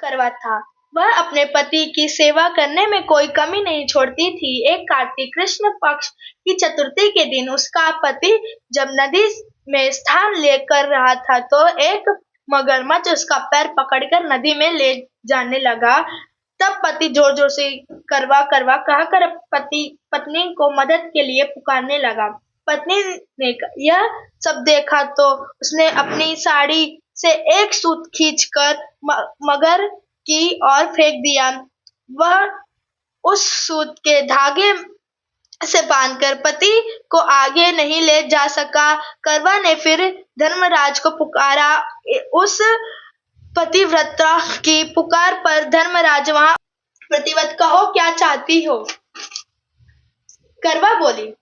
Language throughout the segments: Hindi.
करवा था। वह अपने पति की सेवा करने में कोई कमी नहीं छोड़ती थी। एक कार्तिक कृष्ण पक्ष की चतुर्थी के दिन उसका पति जब नदी में स्नान लेकर रहा था तो एक मगरमच्छ उसका पैर पकड़कर नदी में ले जाने लगा। तब पति जोर जोर से करवा करवा कहकर पति पत्नी को मदद के लिए पुकारने लगा। पत्नी ने यह सब देखा तो उसने अपनी साड़ी से एक सूत खींचकर मगर की ओर फेंक दिया। वह उस सूत के धागे से बांधकर पति को आगे नहीं ले जा सका। करवा ने फिर धर्मराज को पुकारा। उस पतिव्रता की पुकार पर धर्मराज वहां प्रतिवत कहो क्या चाहती हो। करवा बोली,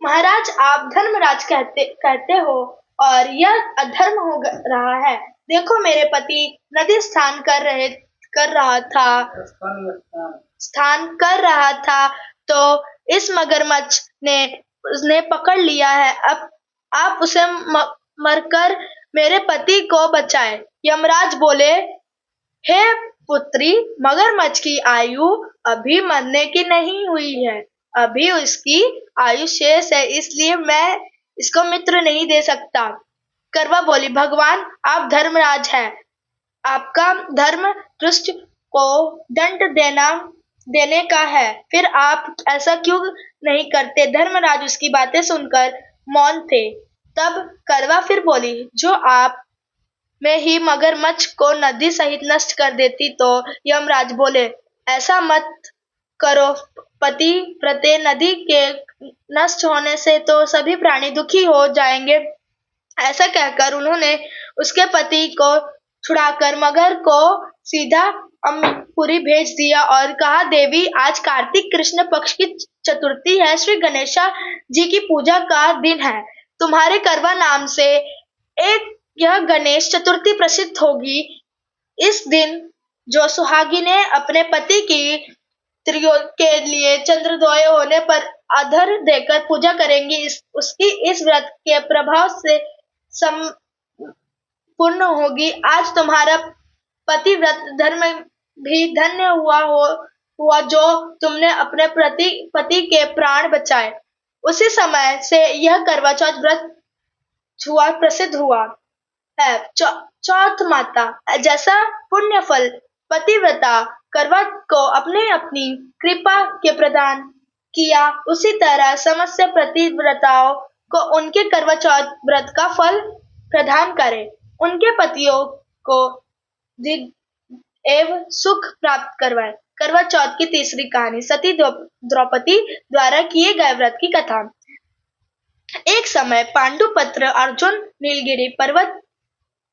महाराज आप धर्मराज कहते हो और यह अधर्म हो रहा है। देखो मेरे पति नदी स्नान कर रहा था तो इस मगरमच्छ ने उसने पकड़ लिया है। अब आप उसे मरकर मेरे पति को बचाए। यमराज बोले, हे पुत्री, मगरमच्छ की आयु अभी मरने की नहीं हुई है, अभी उसकी आयु शेष है, इसलिए मैं इसको मित्र नहीं दे सकता। करवा बोली, भगवान आप धर्मराज हैं, आपका धर्म दुष्ट को दंड देने का है, फिर आप ऐसा क्यों नहीं करते। धर्मराज उसकी बातें सुनकर मौन थे। तब करवा फिर बोली, जो आप मैं ही मगरमच्छ को नदी सहित नष्ट कर देती तो। यमराज बोले, ऐसा मत करो पति प्रते, नदी के नष्ट होने से तो सभी प्राणी दुखी हो जाएंगे। ऐसा कहकर उन्होंने उसके पति को छुड़ाकर मगर को सीधा अमपुरी भेज दिया और कहा, देवी आज कार्तिक कृष्ण पक्ष की चतुर्थी है, श्री गणेशा जी की पूजा का दिन है। तुम्हारे करवा नाम से एक यह गणेश चतुर्थी प्रसिद्ध होगी। इस दिन जो सुहागिनें अपने पति की त्रियों के लिए चंद्रोदय होने पर अधर देकर पूजा करेंगी, उसकी इस व्रत के प्रभाव से संपूर्ण होगी। आज तुम्हारा पतिव्रत धर्म भी धन्य हुआ जो तुमने अपने पति के प्राण बचाए। उसी समय से यह करवा चौथ व्रत प्रसिद्ध हुआ है। चौथ माता जैसा पुण्य फल पतिव्रता करवा को अपनी कृपा के प्रदान किया, उसी तरह समस्त पतिव्रताओं को उनके करवा चौथ व्रत का फल प्रदान करे, उनके पतियों को एवं सुख प्राप्त करवाए। करवा चौथ की तीसरी कहानी, सती द्रौपदी द्वारा किए गए व्रत की कथा। एक समय पांडुपुत्र अर्जुन नीलगिरी पर्वत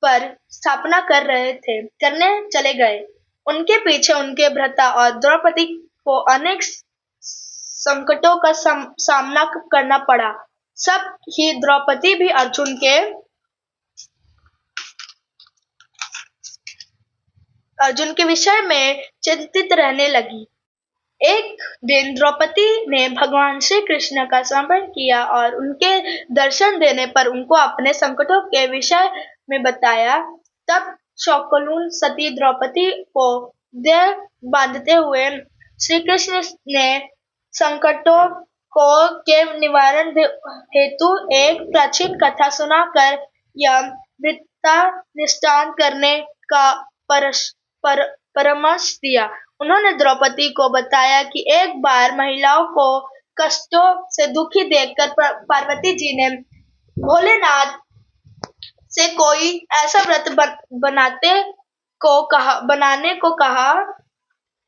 पर स्थापना करने चले गए। उनके पीछे उनके भ्राता और द्रौपदी को अनेक संकटों का सामना करना पड़ा। सब ही द्रौपदी भी अर्जुन के विषय में चिंतित रहने लगी। एक दिन द्रौपदी ने भगवान श्री कृष्ण का स्मरण किया और उनके दर्शन देने पर उनको अपने संकटों के विषय में बताया। तब शोकाकुल सती द्रौपदी को देह बांधते हुए श्री कृष्ण ने संकटों के निवारण हेतु एक प्राचीन कथा सुनाकर यह वृत्तानुष्ठान करने का परामर्श दिया। उन्होंने द्रौपदी को बताया कि एक बार महिलाओं को कष्टों से दुखी देखकर पार्वती जी ने भोलेनाथ से कोई ऐसा व्रत बनाने को कहा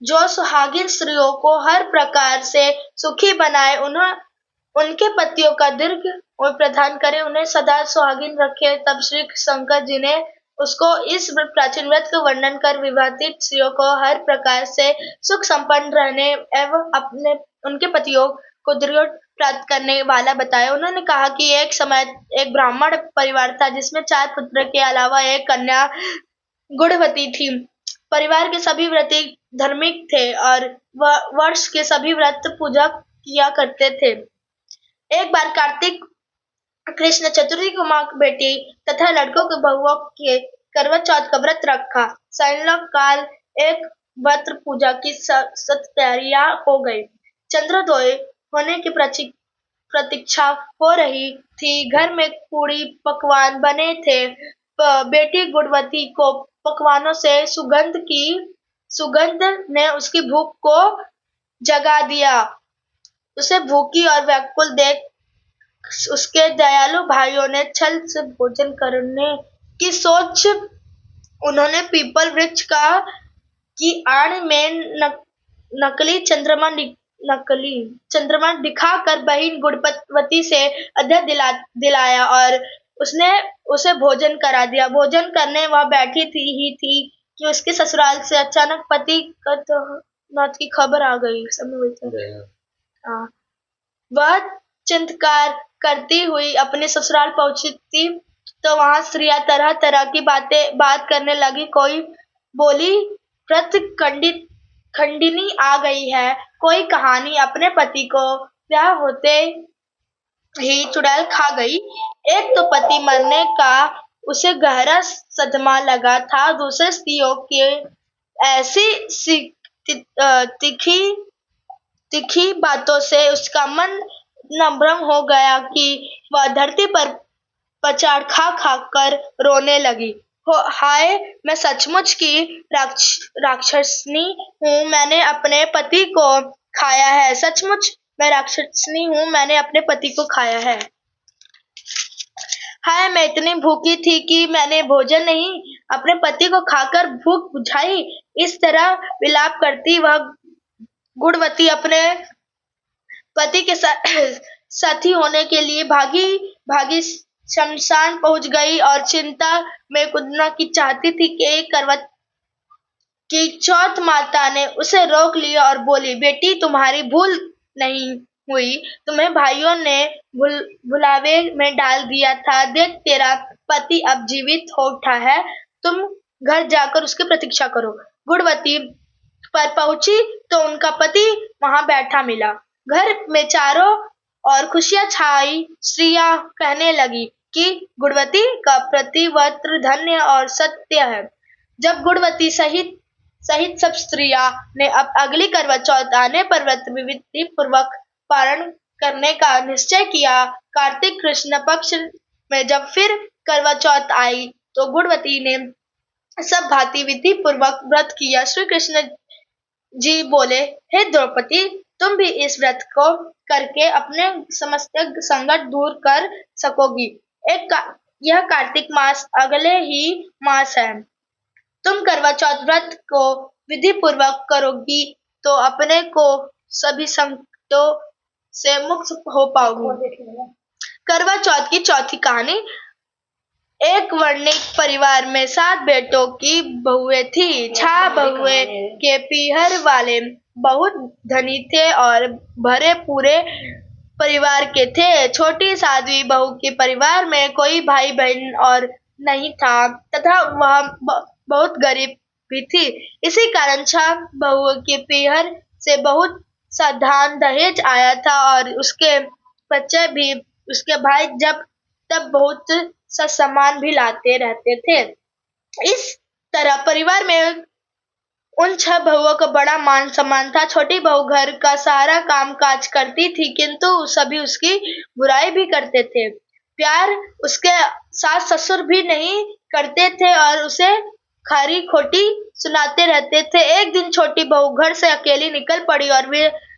जो सुहागिन स्त्रियों को हर प्रकार से सुखी बनाए, उनके पतियों का दीर्घ प्रदान करे, उन्हें सदा सुहागिन रखे। तब श्री शंकर जी ने उसको इस प्राचीन व्रत का वर्णन कर विवाहित स्त्रियों को हर प्रकार से सुख संपन्न रहने एवं उनके पतियों को दृढ़ प्राप्त करने वाला बताया। उन्होंने कहा कि एक समय एक ब्राह्मण परिवार था जिसमें 4 पुत्र के अलावा एक कन्या गुणवती थी। परिवार के सभी व्रती धार्मिक थे और वर्ष के सभी व्रत पूजा किया करते थे। एक बार कार्तिक कृष्ण चतुर्थी को माँ बेटी तथा लड़कों के बहुओं के करवा चौथ का व्रत रखा। सायंकाल एक वस्त्र पूजा की सत तैयारियां हो गई। चंद्रोदय होने की प्रतीक्षा हो रही थी। घर में पूरी पकवान बने थे। बेटी गुणवती को पकवानों से सुगंध ने उसकी भूख को जगा दिया। उसे भूखी और व्याकुल देख उसके दयालु भाइयों ने छल से भोजन करने की सोच। उन्होंने पीपल वृक्ष की आड़ में नकली चंद्रमा दिखाकर बहन गुणवती से अध्यय दिलाया और उसने उसे भोजन करा दिया। भोजन करने वह बैठी थी कि उसके ससुराल से अचानक पति मौत की खबर आ गई। हाँ, वह चिंतकार करती हुई अपने ससुराल पहुंची थी तो वहां स्त्रियां तरह तरह की बात करने लगी। कोई बोली व्रत खंडिनी आ गई है, कोई कहानी अपने पति को ब्याह होते ही चुड़ैल खा गई। एक तो पति मरने का उसे गहरा सदमा लगा था, दूसरे स्त्रियों की ऐसी तीखी बातों से उसका मन नम्र हो गया कि वह धरती पर पछाड़ खा खा कर रोने लगी। हाय, मैं सचमुच की राक्षसनी हूँ, मैंने अपने पति को खाया है। सचमुच मैं राक्षसनी हूँ, मैंने अपने पति को खाया है। हाय, मैं इतनी भूखी थी कि मैंने भोजन नहीं अपने पति को खाकर भूख बुझाई। इस तरह विलाप करती वह गुणवती अपने पति के साथी होने के लिए भागी शमशान पहुंच गई और चिंता में कूदना की चाहती थी कि करवट की चौथ माता ने उसे रोक लिया और बोली, बेटी तुम्हारी भूल नहीं हुई, तुम्हें भाइयों ने भुलावे में डाल दिया था। देख तेरा पति अब जीवित हो उठा है, तुम घर जाकर उसकी प्रतीक्षा करो। गुणवती पर पहुंची तो उनका पति वहां बैठा मिला। घर में चारों और खुशियां छाई। स्त्रियां कहने लगी कि गुणवती का प्रतिव्रत धन्य और सत्य है। जब गुणवती सहित सब स्त्रियां ने अब अगली करवा चौथ आने पर व्रत विधि पूर्वक पालन करने का निश्चय किया। कार्तिक कृष्ण पक्ष में जब फिर करवा चौथ आई तो गुणवती ने सब भांति विधि पूर्वक व्रत किया। श्री कृष्ण जी बोले, हे द्रौपदी, तुम भी इस व्रत को करके अपने समस्त संकट दूर कर सकोगी। यह कार्तिक मास अगले ही मास है। तुम करवा चौथ व्रत को विधि पूर्वक करोगी तो अपने को सभी संकटों से मुक्त हो पाओगी। करवा चौथ की चौथी कहानी। एक वर्णिक परिवार में 7 बेटों की बहुएं थी। 6 बहुएं के पीहर वाले बहुत धनी थे और भरे पूरे परिवार के थे। छोटी साध्वी बहू के परिवार में कोई भाई बहन और नहीं था तथा वह बहुत गरीब भी थी। इसी कारण 6 बहुओं के पीहर से बहुत सा धान दहेज आया था और उसके बच्चे भी उसके भाई जब तब बहुत सा सामान भी लाते रहते थे। इस तरह परिवार में उन 6 बहुओं का बड़ा मान सम्मान था। छोटी बहू घर का सारा काम काज करती थी किंतु सभी उसकी बुराई भी करते थे। प्यार उसके सास ससुर भी नहीं करते थे और उसे खरी खोटी सुनाते रहते थे। एक दिन छोटी बहू घर से अकेली निकल पड़ी और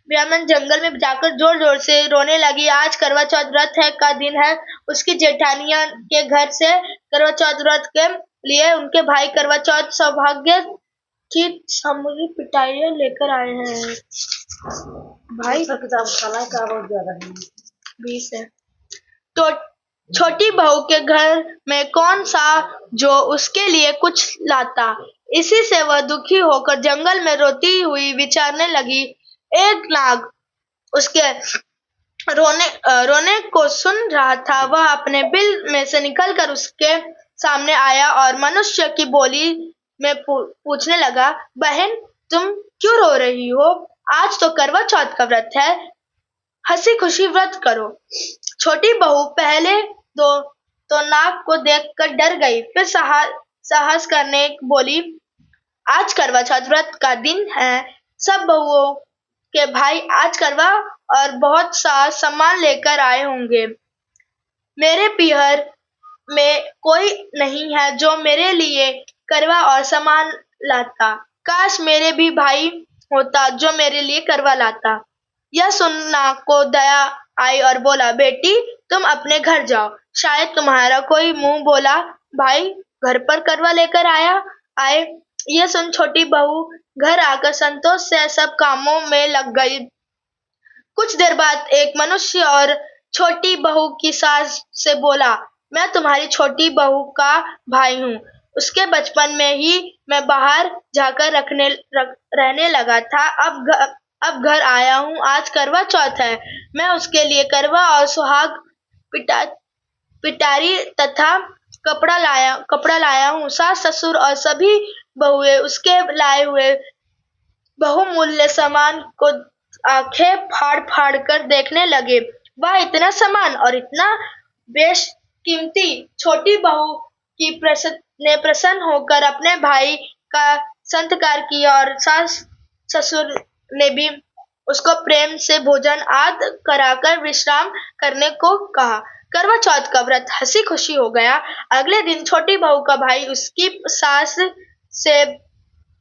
ब्राह्मण जंगल में जाकर जोर जोर से रोने लगी। आज करवा चौथ व्रत का दिन है। उसकी जेठानिया के घर से करवा चौथ व्रत के लिए उनके भाई करवा चौथ सौभाग्य की सामूहिक पिटाइयां लेकर आए हैं। भाई का बहुत ज्यादा है 20 है। तो छोटी बहू के घर में कौन सा जो उसके लिए कुछ लाता। इसी से वह दुखी होकर जंगल में रोती हुई विचारने लगी। एक नाग उसके रोने को सुन रहा था। वह अपने बिल में से निकलकर उसके सामने आया और मनुष्य की बोली में पूछने लगा, बहन तुम क्यों रो रही हो? आज तो करवा चौथ का व्रत है, हंसी खुशी व्रत करो। छोटी बहू पहले तो नाग को देखकर डर गई, फिर साहस करने बोली, आज करवा चौथ व्रत का दिन है। सब बहुओं के भाई आज करवा और बहुत सा सामान लेकर आए होंगे। मेरे पीहर में कोई नहीं है जो मेरे लिए करवा और सामान लाता। काश मेरे भी भाई होता जो मेरे लिए करवा लाता। यह सुनना को दया आई और बोला, बेटी तुम अपने घर जाओ, शायद तुम्हारा कोई मुंह बोला भाई घर पर करवा लेकर आए। यह सुन छोटी बहू घर आकर संतोष से सब कामों में लग गई। कुछ देर बाद एक मनुष्य और छोटी बहू की सास से बोला, मैं तुम्हारी छोटी बहू का भाई हूँ। उसके बचपन में ही मैं बाहर जाकर रहने लगा था। अब घर आया हूँ। आज करवा चौथ है। मैं उसके लिए करवा और सुहाग पिटा पिटारी तथा कपड़ा लाया हूँ। सास ससुर और सभी बहुएं उसके लाए हुए बहुमूल्य सामान को आंखें फाड़ फाड़ कर देखने लगे। वह इतना सामान और इतना बेशकीमती। छोटी बहू ने प्रसन्न होकर अपने भाई का सत्कार किया और सास ससुर ने भी उसको प्रेम से भोजन आदि कराकर विश्राम करने को कहा। करवा चौथ का व्रत हंसी खुशी हो गया। अगले दिन छोटी बहू का भाई उसकी सास से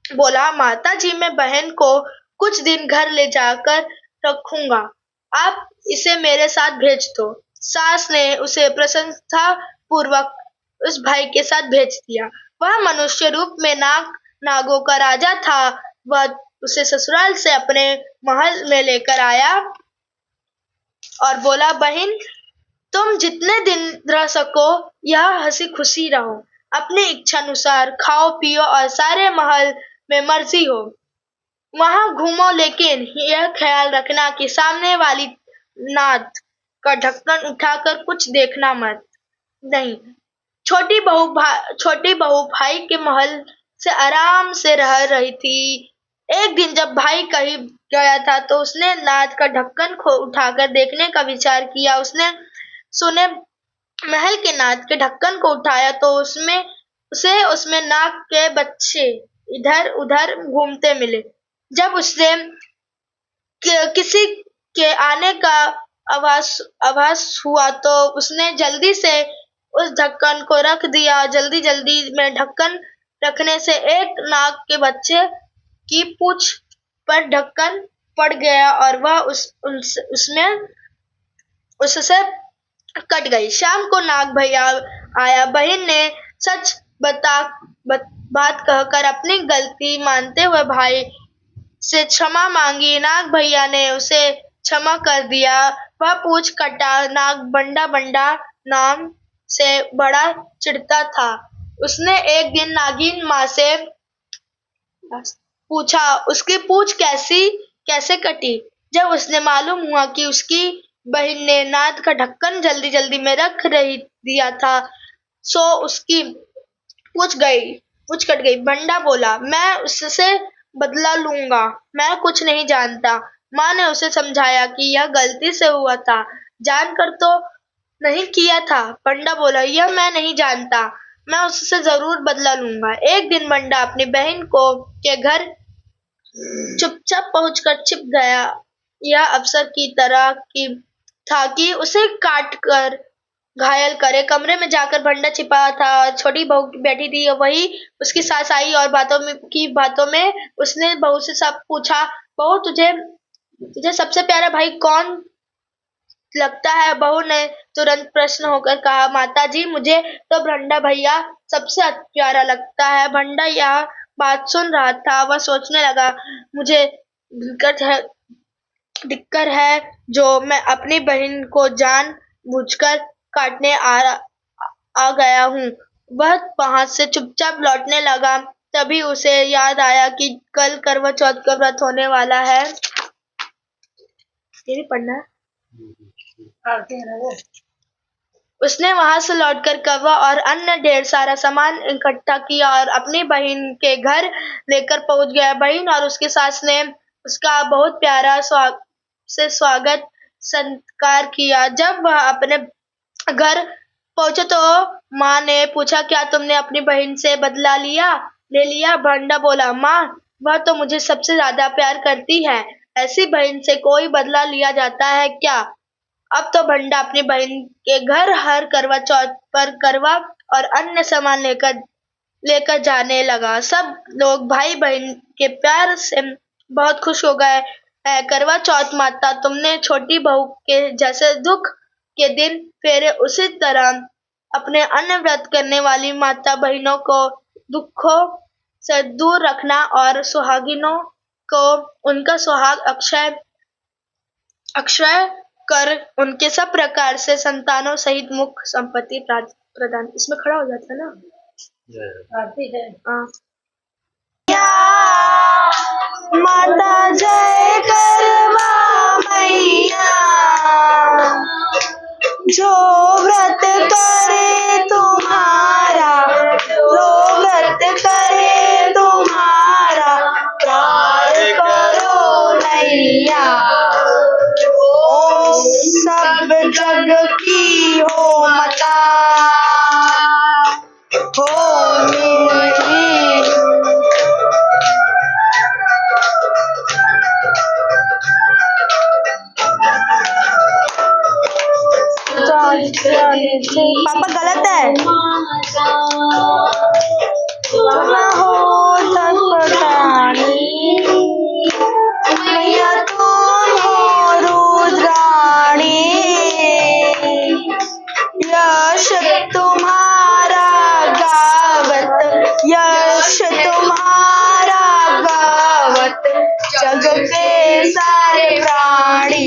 बोला, माता जी मैं बहन को कुछ दिन घर ले जाकर रखूंगा, आप इसे मेरे साथ भेज दो। सास ने उसे प्रसन्नता पूर्वक उस भाई के साथ भेज दिया। वह मनुष्य रूप में नागों का राजा था। वह उसे ससुराल से अपने महल में लेकर आया और बोला, बहन तुम जितने दिन रह सको यह हंसी खुशी रहो। अपनी इच्छा अनुसार खाओ पियो और सारे महल में मर्जी हो वहां घूमो, लेकिन यह ख्याल रखना कि सामने वाली नाद का ढक्कन उठाकर कुछ देखना मत नहीं। छोटी बहू भाई के महल से आराम से रह रही थी। एक दिन जब भाई कहीं गया था तो उसने नाद का ढक्कन उठाकर देखने का विचार किया। सुने महल के नाद के ढक्कन को उठाया तो उसमें नाग के बच्चे इधर उधर घूमते मिले। जब उसे किसी के आने का आभास हुआ तो उसने जल्दी से उस ढक्कन को रख दिया। जल्दी जल्दी में ढक्कन रखने से एक नाग के बच्चे की पूंछ पर ढक्कन पड़ गया और वह उससे कट गई। शाम को नाग भैया आया। बहन ने सच बात कहकर अपनी गलती मानते हुए भाई से क्षमा मांगी। नाग भैया ने उसे क्षमा कर दिया। वह पूछ कटा नाग बंडा बंडा नाम से बड़ा चिढ़ता था। उसने एक दिन नागिन माँ से पूछा, उसकी पूछ कैसे कटी। जब उसने मालूम हुआ कि उसकी बहन ने नाद का ढक्कन जल्दी जल्दी में रख दिया था, सो उसकी पूछ कट गई। बंडा बोला, मैं उससे बदला लूंगा, मैं कुछ नहीं जानता। माँ ने उसे समझाया कि यह गलती से हुआ था, जानकर तो नहीं किया था। बंडा बोला, यह मैं नहीं जानता, मैं उससे जरूर बदला लूंगा। एक दिन बंडा अपनी बहन के घर चुपचाप पहुंचकर छिप गया। यह अवसर की तरह की था कि उसे काट कर घायल करे। कमरे में जाकर बंडा छिपा था। छोटी बहू बैठी थी, वही उसकी सास आई और बातों में उसने बहू से सब पूछा। बहू तुझे सबसे प्यारा भाई कौन लगता है? बहू ने तुरंत प्रश्न होकर कहा, माता जी मुझे तो बंडा भैया सबसे प्यारा लगता है। बंडा यह बात सुन रहा था। वह सोचने लगा, मुझे दिक्कत है जो मैं अपनी बहन को जान बूझकर काटने आ गया हूँ। वह वहां से चुपचाप लौटने लगा। तभी उसे याद आया कि कल करवा चौथ का व्रत होने वाला है। ये भी पढ़ना है। उसने वहां से लौटकर करवा और अन्य ढेर सारा सामान इकट्ठा किया और अपनी बहन के घर लेकर पहुंच गया। बहन और उसकी सास ने उसका बहुत प्यारा स्वागत सत्कार किया। जब वह अपने घर पहुंचे तो माँ ने पूछा, क्या तुमने अपनी बहन से बदला लिया? ले लिया। भांडा बोला, माँ वह तो मुझे सबसे ज्यादा प्यार करती है, ऐसी बहन से कोई बदला लिया जाता है क्या। अब तो भंडा अपनी बहन के घर हर करवा चौथ पर करवा और अन्य सामान लेकर लेकर जाने लगा। सब लोग भाई बहन के प्यार से बहुत खुश हो गए। करवा चौथ माता तुमने छोटी बहू के जैसे दुख के दिन फेरे, उसी तरह अपने अन्य व्रत करने वाली माता बहनों को दुखों से दूर रखना और सुहागिनों को उनका सुहाग अक्षय अक्षय कर उनके सब प्रकार से संतानों सहित मुख संपत्ति प्रदान। इसमें खड़ा हो जाता है ना। हाँ। माता जय करवा मैया, जो व्रत करे तुम्हारा, जो व्रत करे तुम्हारा, प्यार करो नैया। ओ सब जग की हो माता, हो मेरी। पापा गलत है। मैया तुम हो रुद्राणी, यश तुम्हारा गावत, यश तुम्हारा गावत, जग के सारे प्राणी।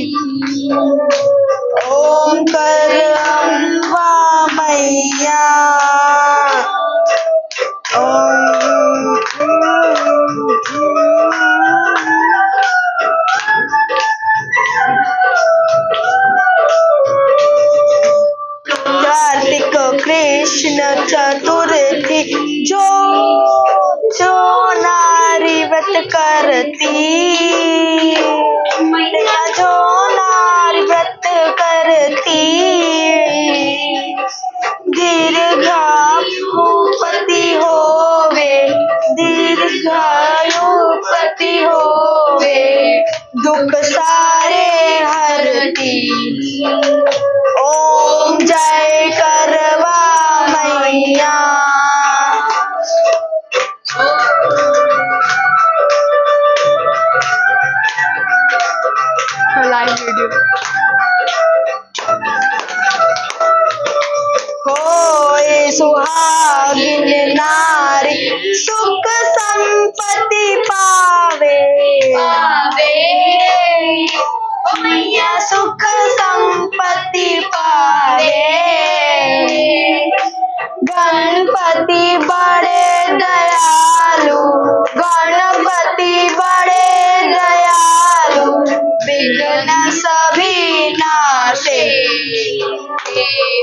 ओम करवा मैया, कार्तिक कृष्ण चतुर्थी, जो जो नारी व्रत करती, जो नारी व्रत करती, दीर्घायुपति होवे, दीर्घायुपति होवे, दुख सारे हरती। ओम जय करवा मैया। Live video. होए सुहागिन नारी, सुख संपत्ति पावे, मैया सुख संपत्ति पावे। गणपति बड़े दयालु, गणपति बड़े दयालु, विघ्न सभी नाशे।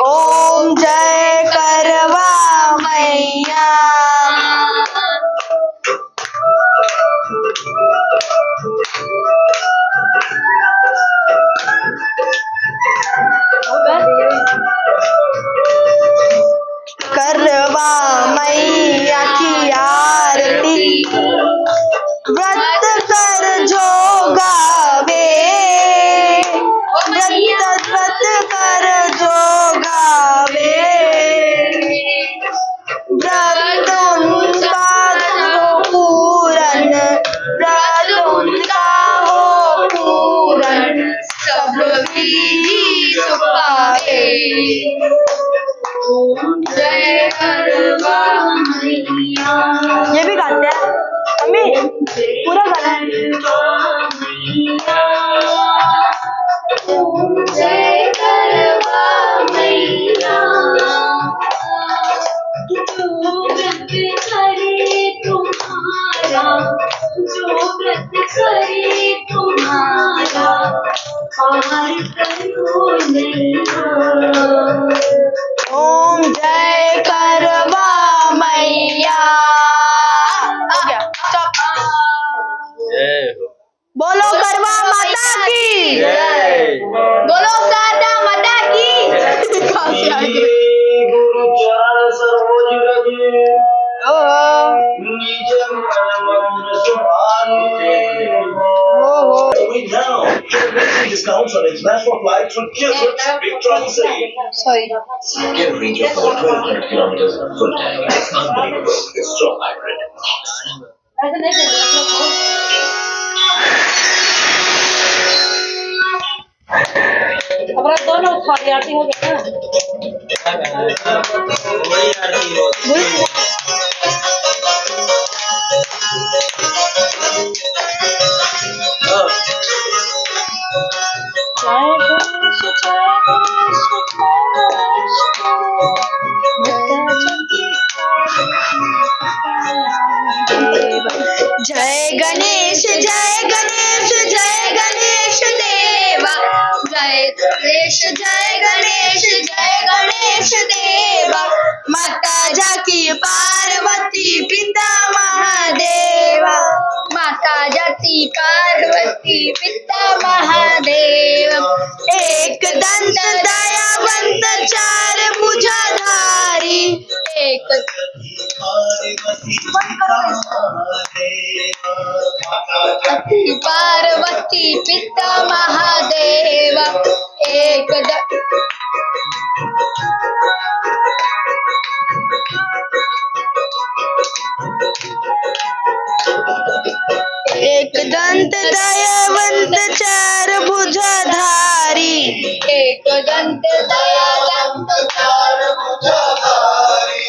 ओम जय करवा मैया। करवा मैया की आरती, व्रत कर जो गावे, व्रत कर जो गावे, व्रत उनका हो पूरन, व्रत उनका हो पूरन, सब भी सुख पावे। जय करवा मैया। ये भी गाते हैं मम्मी, पूरा गाना है। जय करवा मैया, जो व्रत करे तुम्हारा, जो व्रत करे तुम्हारा, पार करो नैया। ओम जय करवा मैया। हो गया, स्टॉप। बोलो करवा माता की जय, बोलो शारदा माता की गुरु चरण Saroj रगे, Amazing discounts on international flights with Gilbert's Big Travel Save. Sorry. Get a range of over 1,200 kilometers on a full tank. It's unbelievable. It's strong hybrid. हमारा दोनों खाली आरती हो गया ना वही आरती हो जय गणेश जय गणेश जय गणेश देवा जय गणेश जय गणेश जय गणेश देवा माता जाकी पार्वती पिता महादेवा माता जाती पार्वती पिता महादेव एक दंत दयावंत चार भुजाधारी एक पार्वती पिता महादेव एक एक दंत दयावंत चार भुजाधारी एक दंत दयावंत चार भुजाधारी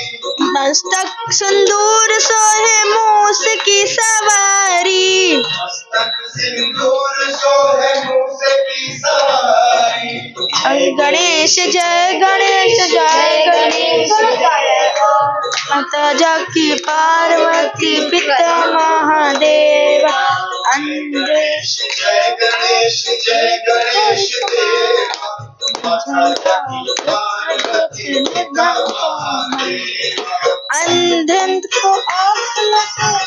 मस्तक सिंदूर सोहे मूस की सवारी मस्तक सिंदूर सोहे मूस की सवारी गणेश जय गणेश जय गणेश माता जाकी पार्वती पिता महादेव गणेश जय गणेश देव माता जाकी पार्वती पिता महादेव अंधन को आँख लगे